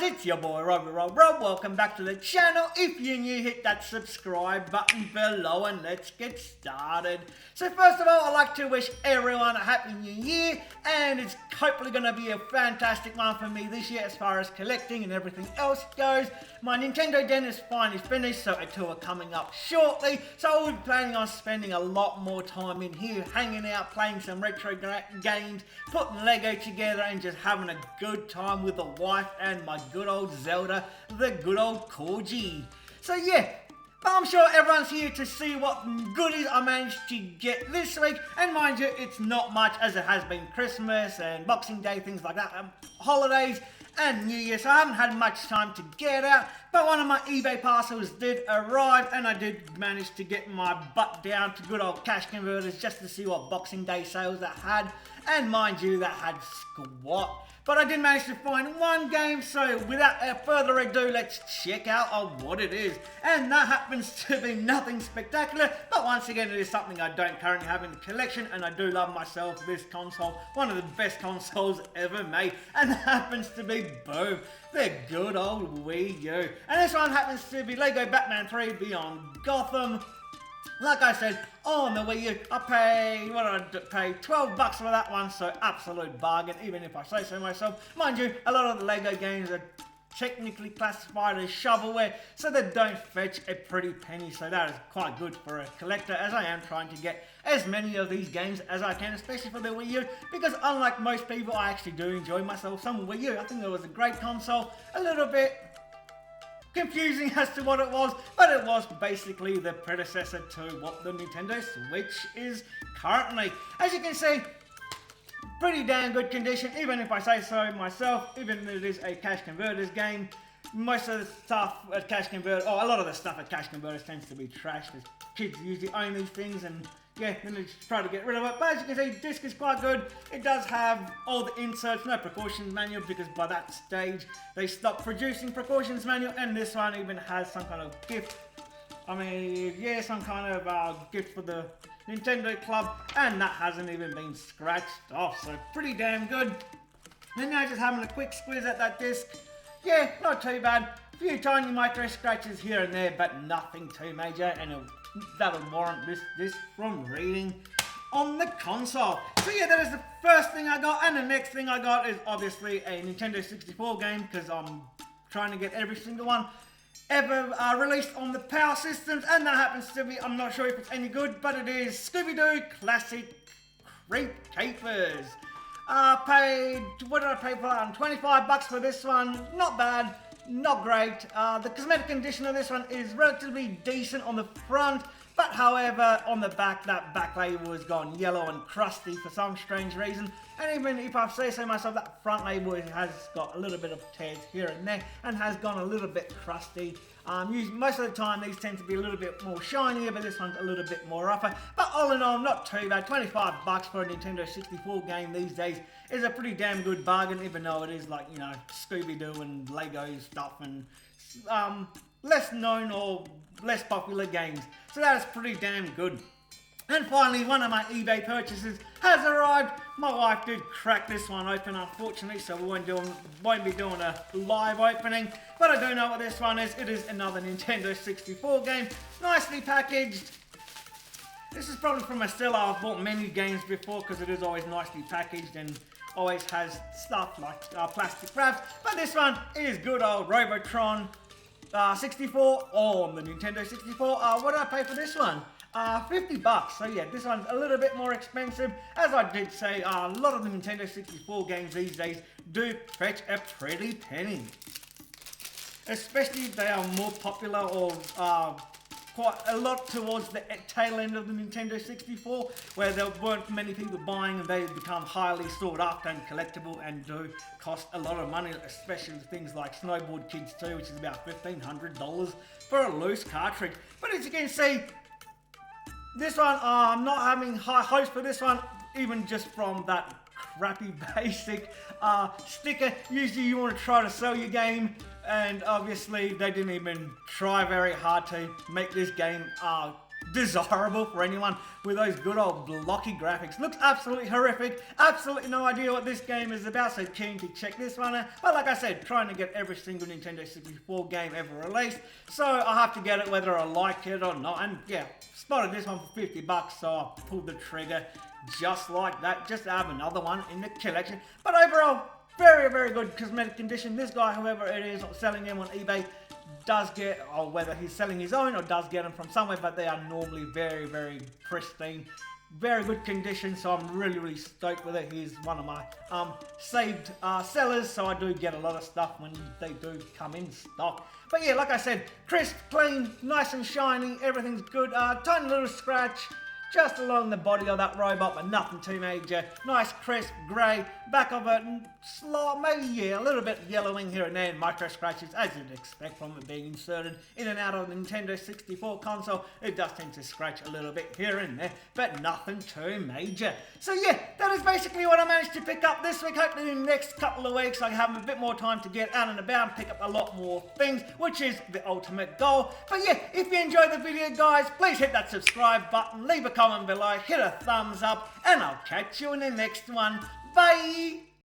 it's your boy Rob. Welcome back to the channel. If you're new, hit that subscribe button below and let's get started. So first of all, I'd like to wish everyone a happy new year, and it's hopefully going to be a fantastic one for me this year as far as collecting and everything else goes. My Nintendo Den is finally finished, so a tour coming up shortly, so I'll be planning on spending a lot more time in here, hanging out, playing some retro games, putting Lego together and just having a good time with the wife and my good old Zelda, the good old Corgi. So yeah, I'm sure everyone's here to see what goodies I managed to get this week, and mind you, it's not much as it has been Christmas and Boxing Day, things like that, holidays and New Year, so I haven't had much time to get out, but one of my eBay parcels did arrive and I did manage to get my butt down to good old Cash Converters just to see what Boxing Day sales that had, and mind you, that had squat. But I did manage to find one game, so without further ado, let's check out what it is. And that happens to be nothing spectacular, but once again, it is something I don't currently have in the collection, and I do love myself this console, one of the best consoles ever made, and that happens to be, boom, the good old Wii U. And this one happens to be Lego Batman 3 Beyond Gotham. Like I said, on the Wii U, I paid 12 bucks for that one, so absolute bargain, even if I say so myself. Mind you, a lot of the Lego games are technically classified as shovelware, so they don't fetch a pretty penny, so that is quite good for a collector, as I am trying to get as many of these games as I can, especially for the Wii U, because unlike most people, I actually do enjoy myself some Wii U. I think it was a great console, a little bit confusing as to what it was, but it was basically the predecessor to what the Nintendo Switch is currently. As you can see, pretty damn good condition, even if I say so myself, even if it is a Cash Converters game. Most of the stuff at Cash Converters, a lot of the stuff at Cash Converters tends to be trash, because kids usually own these things and yeah, then they just try to get rid of it. But as you can see, the disc is quite good. It does have all the inserts, no precautions manual, because by that stage they stopped producing precautions manual, and this one even has some kind of gift. Some kind of gift for the Nintendo Club, and that hasn't even been scratched off, so pretty damn good. And now just having a quick squeeze at that disc. Yeah, not too bad. A few tiny micro scratches here and there, but nothing too major, and that'll warrant this from reading on the console. So yeah, that is the first thing I got, and the next thing I got is obviously a Nintendo 64 game, because I'm trying to get every single one ever released on the Power Systems, and that happens to be, I'm not sure if it's any good, but it is Scooby-Doo Classic Creep Capers. What did I pay for that? 25 bucks for this one. Not bad. Not great. The cosmetic condition of this one is relatively decent on the front, but however, on the back, that back label has gone yellow and crusty for some strange reason. And even if I say so myself, that front label has got a little bit of tears here and there and has gone a little bit crusty. Most of the time, these tend to be a little bit more shinier, but this one's a little bit more rougher. But all in all, not too bad. 25 bucks for a Nintendo 64 game these days is a pretty damn good bargain, even though it is like, you know, Scooby-Doo and Lego stuff and less known or less popular games. So that is pretty damn good. And finally, one of my eBay purchases has arrived. My wife did crack this one open, unfortunately, so we won't be doing a live opening. But I do know what this one is. It is another Nintendo 64 game, nicely packaged. This is probably from a seller I've bought many games before, because it is always nicely packaged and always has stuff like plastic wraps. But this one is good old Robotron 64 on the Nintendo 64. What did I pay for this one? 50 bucks. So yeah, this one's a little bit more expensive. As I did say, a lot of the Nintendo 64 games these days do fetch a pretty penny. Especially if they are more popular or quite a lot towards the tail end of the Nintendo 64, where there weren't many people buying and they become highly sought after and collectible and do cost a lot of money, especially things like Snowboard Kids 2, which is about $1,500 for a loose cartridge. But as you can see, this one, I'm not having high hopes for this one, even just from that crappy basic sticker. Usually you want to try to sell your game, and obviously they didn't even try very hard to make this game desirable for anyone with those good old blocky graphics. Looks absolutely horrific. Absolutely no idea what this game is about, so keen to check this one out. But like I said, trying to get every single Nintendo 64 game ever released, so I have to get it whether I like it or not. And yeah, spotted this one for $50, so I pulled the trigger just like that, just to have another one in the collection. But overall, very, very good cosmetic condition. This guy, whoever it is selling him on eBay, does get, or whether he's selling his own or does get them from somewhere, but they are normally very, very pristine, very good condition, so I'm really, really stoked with it. He's one of my saved sellers, so I do get a lot of stuff when they do come in stock. But yeah, like I said, crisp, clean, nice and shiny, everything's good. Tiny little scratch just along the body of that robot, but nothing too major. Nice crisp grey, back of it, maybe yeah, a little bit yellowing here and there, and micro scratches, as you'd expect from it being inserted in and out of the Nintendo 64 console. It does tend to scratch a little bit here and there, but nothing too major. So yeah, that is basically what I managed to pick up this week. Hopefully in the next couple of weeks I have a bit more time to get out and about and pick up a lot more things, which is the ultimate goal. But yeah, if you enjoyed the video, guys, please hit that subscribe button, leave a comment below, hit a thumbs up, and I'll catch you in the next one. Bye!